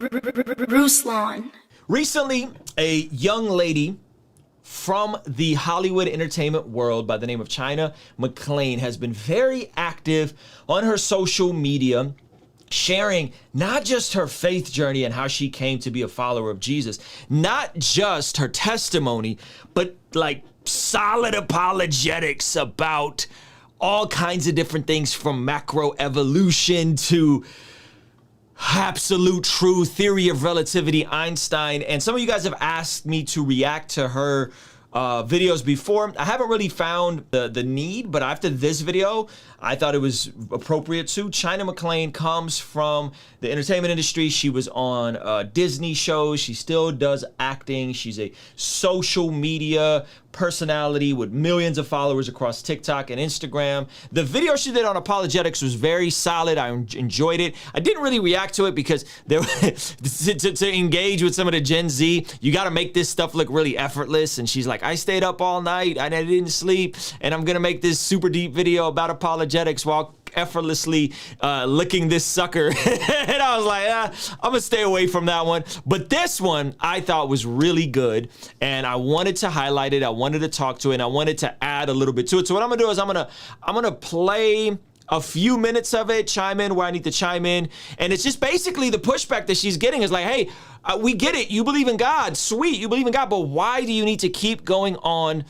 Ruslan. Recently, a young lady from the Hollywood entertainment world by the name of China McClain has been very active on her social media, sharing not just her faith journey and how she came to be a follower of Jesus, not just her testimony, but like solid apologetics about all kinds of different things from macroevolution to absolute truth, theory of relativity, Einstein. And some of you guys have asked me to react to her videos before. I haven't really found the need, but after this video, I thought it was appropriate to. China McClain comes from the entertainment industry. She was on Disney shows. She still does acting. She's a social media personality with millions of followers across TikTok and Instagram. The video she did on apologetics was very solid. I enjoyed it. I didn't really react to it because there, to engage with some of the Gen Z, you got to make this stuff look really effortless. And she's like, I stayed up all night and I didn't sleep, and I'm gonna make this super deep video about apologetics while effortlessly licking this sucker. And I was like, I'm gonna stay away from that one. But this one I thought was really good, and I wanted to highlight it. I wanted to talk to it, and I wanted to add a little bit to it. So what I'm gonna do is I'm gonna play a few minutes of it, chime in where I need to chime in, and it's just basically the pushback that she's getting is like, hey, we get it, you believe in God, sweet, you believe in God, but why do you need to keep going on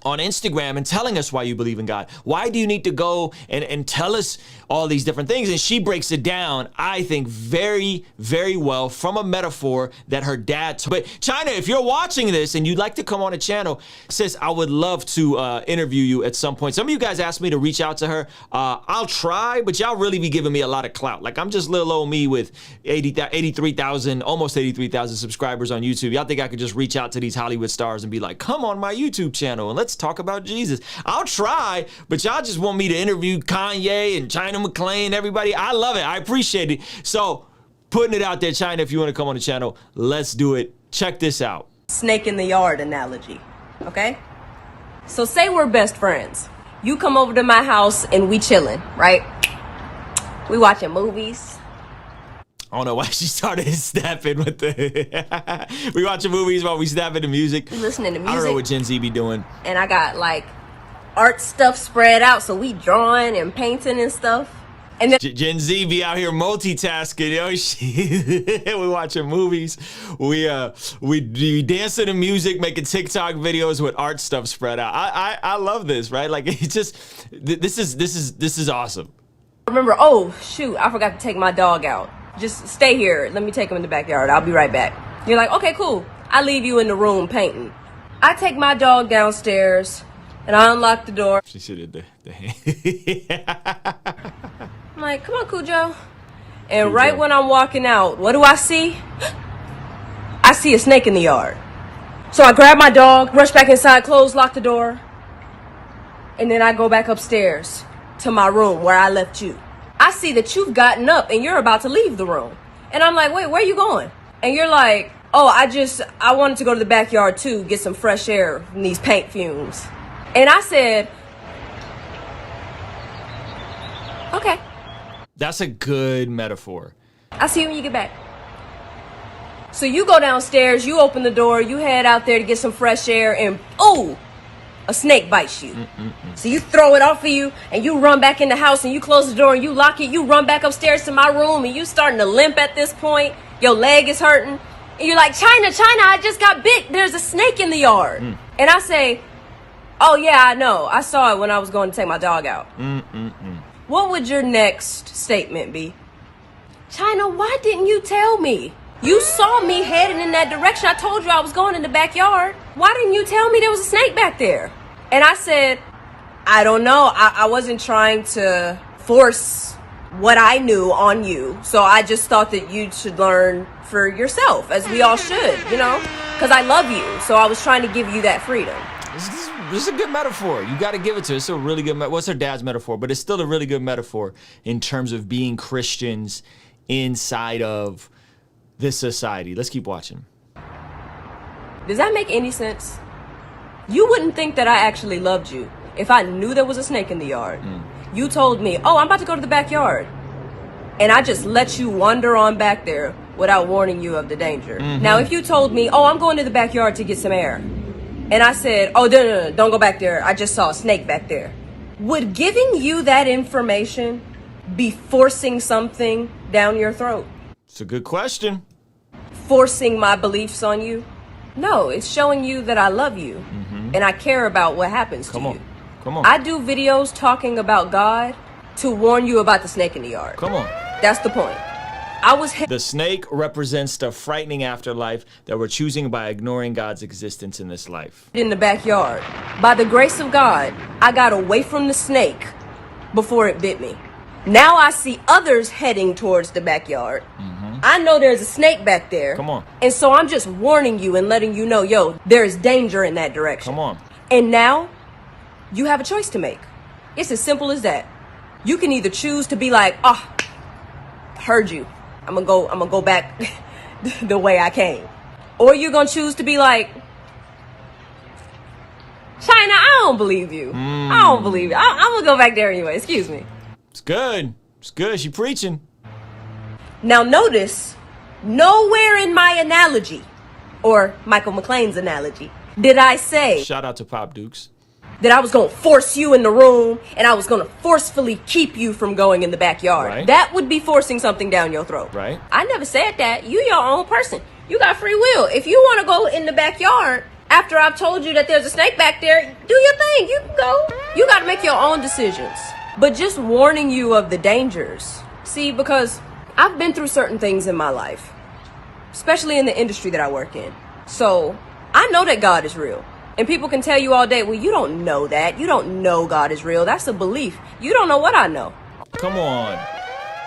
Instagram and telling us why you believe in God? Why do you need to go and tell us all these different things? And she breaks it down, I think, very, very well from a metaphor that her dad told. But China, if you're watching this and you'd like to come on the channel, sis, I would love to interview you at some point. Some of you guys asked me to reach out to her. I'll try, but y'all really be giving me a lot of clout. Like, I'm just little old me with 83,000, almost 83,000 subscribers on YouTube. Y'all think I could just reach out to these Hollywood stars and be like, come on my YouTube channel and let's talk about Jesus? I'll try, but y'all just want me to interview Kanye and China McClain, everybody. I love it. I appreciate it. So putting it out there, China, if you want to come on the channel, let's do it. Check this out. Snake in the yard analogy, okay? So say we're best friends. You come over to my house and we chilling, right? We watching movies. I don't know why she started snapping with the we watching movies while we snapping to music. We listening to music. I don't know what Gen Z be doing. And I got like art stuff spread out, so we drawing and painting and stuff. And then Gen Z be out here multitasking, yo. We watching movies. We dancing to music, making TikTok videos with art stuff spread out. I love this, right? Like, it's just this is awesome. remember, oh shoot, I forgot to take my dog out. Just stay here. Let me take him in the backyard. I'll be right back. You're like, okay, cool. I leave you in the room painting. I take my dog downstairs and I unlock the door. She should have the hand. I'm like, come on, Cujo. And right when I'm walking out, what do I see? I see a snake in the yard. So I grab my dog, rush back inside, close, lock the door. And then I go back upstairs to my room where I left you. I see that you've gotten up and you're about to leave the room. And I'm like, wait, where are you going? And you're like, oh, I wanted to go to the backyard too, get some fresh air from these paint fumes. And I said, okay. That's a good metaphor. I'll see you when you get back. So you go downstairs, you open the door, you head out there to get some fresh air, and oh, a snake bites you. So you throw it off of you, and you run back in the house, and you close the door, and you lock it. You run back upstairs to my room, and you starting to limp at this point. Your leg is hurting. And you're like, China, I just got bit. There's a snake in the yard. And I say, oh, yeah, I know. I saw it when I was going to take my dog out. What would your next statement be? China, why didn't you tell me? You saw me heading in that direction. I told you I was going in the backyard. Why didn't you tell me there was a snake back there? And I said, I don't know. I wasn't trying to force what I knew on you. So I just thought that you should learn for yourself, as we all should, you know, because I love you. So I was trying to give you that freedom. This is a good metaphor. You got to give it to her. It's a really good what's her dad's metaphor, but it's still a really good metaphor in terms of being Christians inside of this society. Let's keep watching. Does that make any sense? You wouldn't think that I actually loved you if I knew there was a snake in the yard. You told me, oh, I'm about to go to the backyard. And I just let you wander on back there without warning you of the danger. Now, if you told me, oh, I'm going to the backyard to get some air, and I said, oh, no, don't go back there. I just saw a snake back there. Would giving you that information be forcing something down your throat? It's a good question. Forcing my beliefs on you? No, it's showing you that I love you and I care about what happens to you. Come on. I do videos talking about God to warn you about the snake in the yard. Come on. That's the point. The snake represents the frightening afterlife that we're choosing by ignoring God's existence in this life. In the backyard. By the grace of God, I got away from the snake before it bit me. Now I see others heading towards the backyard. I know there's a snake back there. Come on. And so I'm just warning you and letting you know, yo, there is danger in that direction. Come on. And now you have a choice to make. It's as simple as that. You can either choose to be like, oh, heard you. I'm gonna go back the way I came. Or you're gonna choose to be like, China, I don't believe you. I don't believe you. I'm gonna go back there anyway. Excuse me. It's good. It's good. She preaching. Now notice, nowhere in my analogy, or Michael McClain's analogy, did I say Shout out to Pop Dukes. that I was going to force you in the room and I was going to forcefully keep you from going in the backyard. Right. That would be forcing something down your throat. Right. I never said that. You your own person. You got free will. If you want to go in the backyard after I've told you that there's a snake back there, do your thing. You can go. You got to make your own decisions. But just warning you of the dangers. See, because I've been through certain things in my life, especially in the industry that I work in. So I know that God is real. And people can tell you all day, well, you don't know that. You don't know God is real. That's a belief. You don't know what I know. Come on.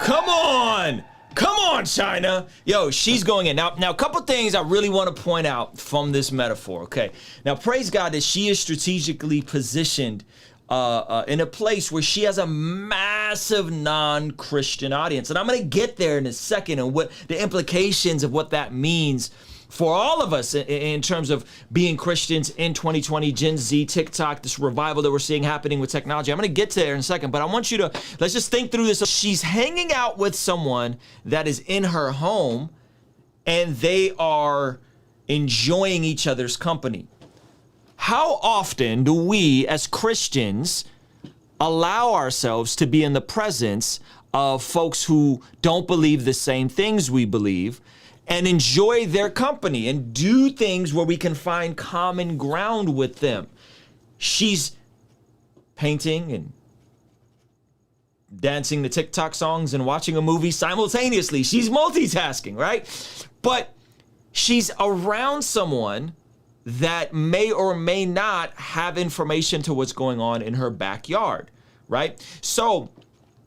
Come on. Come on, China. Yo, she's going in. Now, a couple things I really want to point out from this metaphor, okay? Now, praise God that she is strategically positioned in a place where she has a massive non-Christian audience. And I'm going to get there in a second and what the implications of what that means for all of us in terms of being Christians in 2020, Gen Z, TikTok, this revival that we're seeing happening with technology. I'm going to get to there in a second, but I want you to, let's just think through this. She's hanging out with someone that is in her home and they are enjoying each other's company. How often do we as Christians allow ourselves to be in the presence of folks who don't believe the same things we believe and enjoy their company and do things where we can find common ground with them? She's painting and dancing to TikTok songs and watching a movie simultaneously. She's multitasking, right? But she's around someone that may or may not have information to what's going on in her backyard, right? So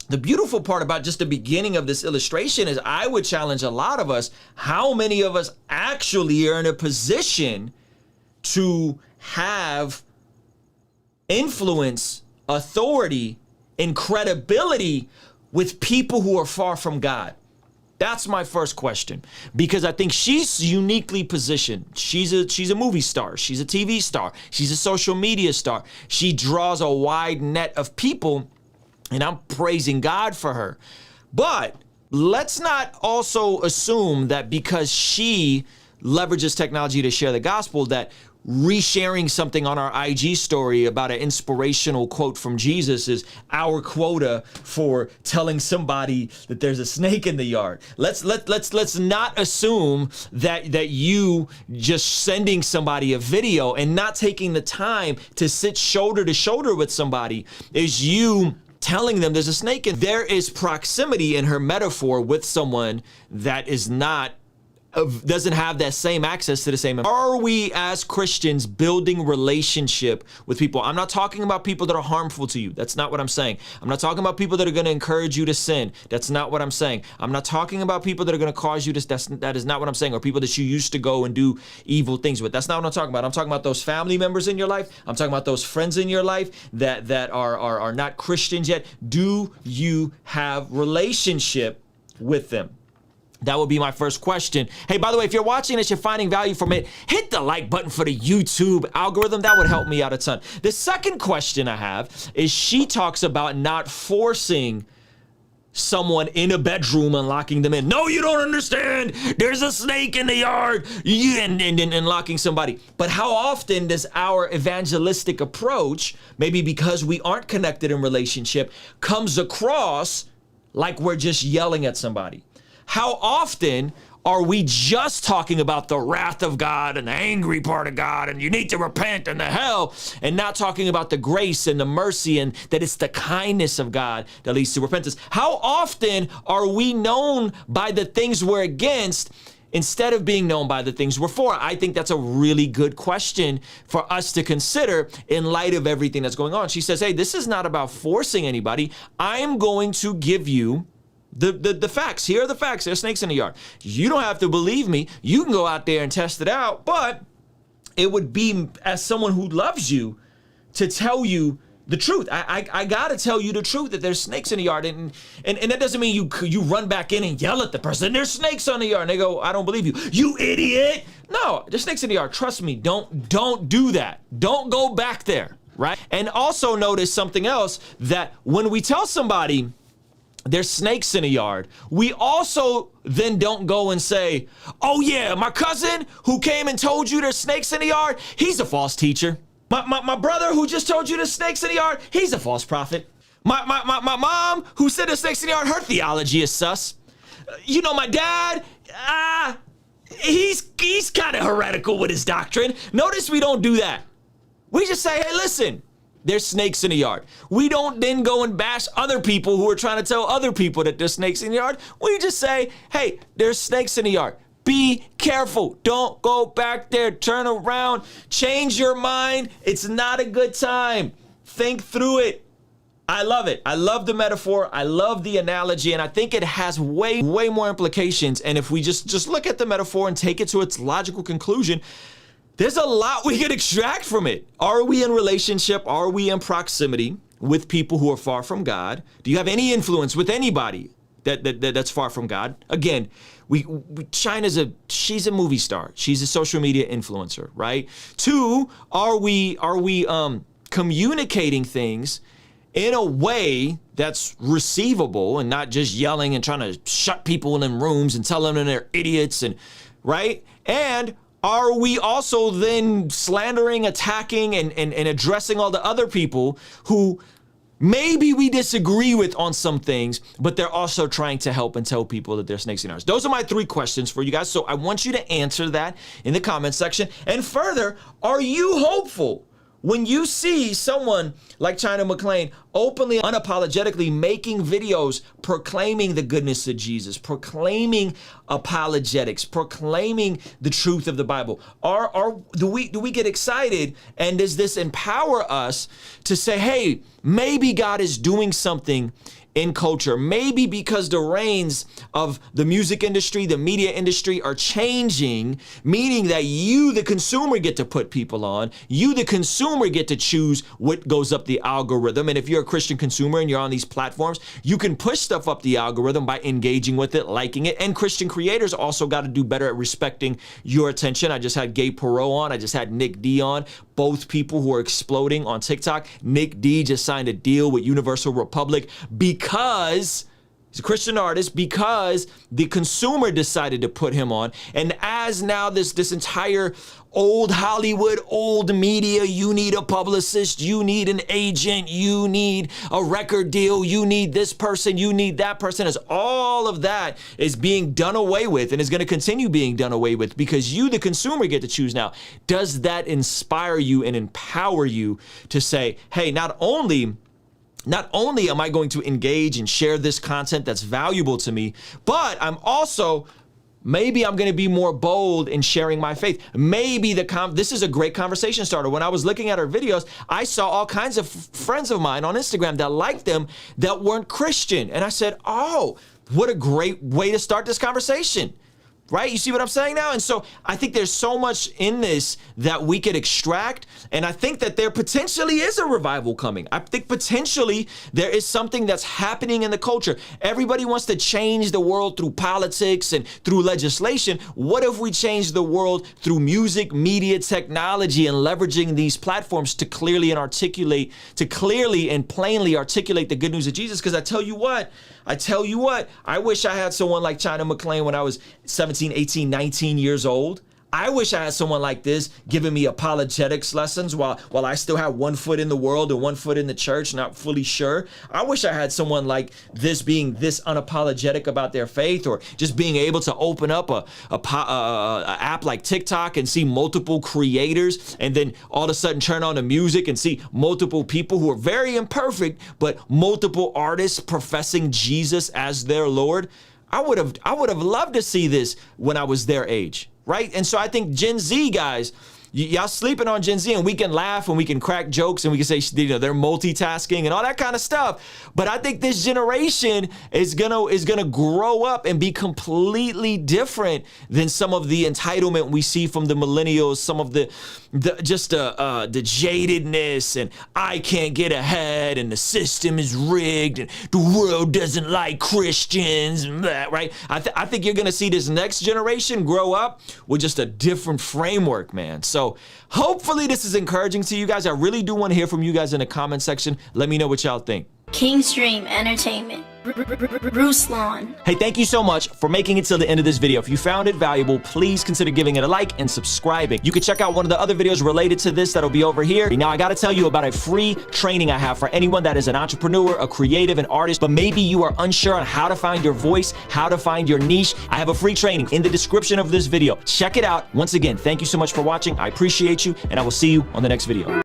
the beautiful part about just the beginning of this illustration is I would challenge a lot of us, how many of us actually are in a position to have influence, authority, and credibility with people who are far from God? That's my first question, because I think she's uniquely positioned. She's a movie star. She's a TV star. She's a social media star. She draws a wide net of people, and I'm praising God for her. But let's not also assume that because she leverages technology to share the gospel, that resharing something on our IG story about an inspirational quote from Jesus is our quota for telling somebody that there's a snake in the yard. Let's not assume that you just sending somebody a video and not taking the time to sit shoulder to shoulder with somebody is you telling them there's a snake in. There is proximity in her metaphor with someone that is not doesn't have that same access to the same. Are we as Christians building relationship with people? I'm not talking about people that are harmful to you. That's not what I'm saying. I'm not talking about people that are going to encourage you to sin. That's not what I'm saying. I'm not talking about people that are going to cause you to, that is not what I'm saying. Or people that you used to go and do evil things with. That's not what I'm talking about. I'm talking about those family members in your life. I'm talking about those friends in your life that are not Christians yet. Do you have relationship with them? That would be my first question. Hey, by the way, if you're watching this, you're finding value from it, hit the like button for the YouTube algorithm. That would help me out a ton. The second question I have is she talks about not forcing someone in a bedroom and locking them in. No, you don't understand. There's a snake in the yard. And locking somebody. But how often does our evangelistic approach, maybe because we aren't connected in relationship, comes across like we're just yelling at somebody? How often are we just talking about the wrath of God and the angry part of God and you need to repent and the hell, and not talking about the grace and the mercy and that it's the kindness of God that leads to repentance? How often are we known by the things we're against instead of being known by the things we're for? I think that's a really good question for us to consider in light of everything that's going on. She says, hey, this is not about forcing anybody. I'm going to give you the facts. Here are the facts. There's snakes in the yard. You don't have to believe me. You can go out there and test it out, but it would be, as someone who loves you, to tell you the truth. I gotta tell you the truth that there's snakes in the yard, and that doesn't mean you run back in and yell at the person. There's snakes on the yard, and they go, I don't believe you. You idiot! No, there's snakes in the yard. Trust me. Don't do that. Don't go back there, right? And also notice something else, that when we tell somebody there's snakes in the yard, we also then don't go and say, oh yeah, my cousin who came and told you there's snakes in the yard, he's a false teacher. My brother who just told you there's snakes in the yard, he's a false prophet. My mom who said there's snakes in the yard, her theology is sus. You know, my dad, he's kind of heretical with his doctrine. Notice we don't do that. We just say, hey, listen, there's snakes in the yard. We don't then go and bash other people who are trying to tell other people that there's snakes in the yard. We just say, hey, there's snakes in the yard. Be careful. Don't go back there. Turn around. Change your mind. It's not a good time. Think through it. I love it. I love the metaphor. I love the analogy. And I think it has way more implications. And if we just look at the metaphor and take it to its logical conclusion, there's a lot we could extract from it. Are we in relationship? Are we in proximity with people who are far from God? Do you have any influence with anybody that's far from God? Again, she's a movie star. She's a social media influencer, right? 2, are we communicating things in a way that's receivable and not just yelling and trying to shut people in rooms and tell them they're idiots, and right? And are we also then slandering, attacking, and addressing all the other people who maybe we disagree with on some things, but they're also trying to help and tell people that there's snakes in ours? Those are my 3 questions for you guys. So I want you to answer that in the comment section. And further, are you hopeful when you see someone like China McClain openly, unapologetically making videos proclaiming the goodness of Jesus, proclaiming apologetics, proclaiming the truth of the Bible? Do we get excited, and does this empower us to say, hey, maybe God is doing something in culture? Maybe because the reins of the music industry, the media industry are changing, meaning that you, the consumer, get to put people on. You, the consumer, get to choose what goes up the algorithm. And if you're a Christian consumer and you're on these platforms, you can push stuff up the algorithm by engaging with it, liking it. And Christian creators also got to do better at respecting your attention. I just had Gabe Perot on. I just had Nick D on. Both people who are exploding on TikTok. Nick D just signed a deal with Universal Republic because he's a Christian artist, because the consumer decided to put him on. And as now this entire old Hollywood, old media, you need a publicist, you need an agent, you need a record deal, you need this person, you need that person, as all of that is being done away with and is going to continue being done away with because you, the consumer, get to choose now. Does that inspire you and empower you to say, hey, not only am I going to engage and share this content that's valuable to me, but maybe I'm going to be more bold in sharing my faith. Maybe this is a great conversation starter. When I was looking at her videos, I saw all kinds of friends of mine on Instagram that liked them that weren't Christian. And I said, oh, what a great way to start this conversation. right? You see what I'm saying now? And so I think there's so much in this that we could extract. And I think that there potentially is a revival coming. I think potentially there is something that's happening in the culture. Everybody wants to change the world through politics and through legislation. What if we change the world through music, media, technology, and leveraging these platforms to clearly and plainly articulate the good news of Jesus? Because I tell you what, I wish I had someone like China McClain when I was 17, 18, 19 years old. I wish I had someone like this giving me apologetics lessons while I still have one foot in the world and one foot in the church, not fully sure. I wish I had someone like this being this unapologetic about their faith, or just being able to open up a app like TikTok and see multiple creators, and then all of a sudden turn on the music and see multiple people who are very imperfect, but multiple artists professing Jesus as their Lord. I would have loved to see this when I was their age. Right? And so I think Gen Z guys, y'all sleeping on Gen Z, and we can laugh and we can crack jokes and we can say, you know, they're multitasking and all that kind of stuff. But I think this generation is gonna grow up and be completely different than some of the entitlement we see from the millennials, some of the jadedness, and I can't get ahead, and the system is rigged, and the world doesn't like Christians, and that, right? I think you're gonna see this next generation grow up with just a different framework, man. So hopefully this is encouraging to you guys. I really do want to hear from you guys in the comment section. Let me know what y'all think. Kingstream Entertainment. Ruslan. Hey, thank you so much for making it till the end of this video. If you found it valuable, please consider giving it a like and subscribing. You can check out one of the other videos related to this that'll be over here. Now, I gotta tell you about a free training I have for anyone that is an entrepreneur, a creative, an artist, but maybe you are unsure on how to find your voice, how to find your niche. I have a free training in the description of this video. Check it out. Once again, thank you so much for watching. I appreciate you, and I will see you on the next video.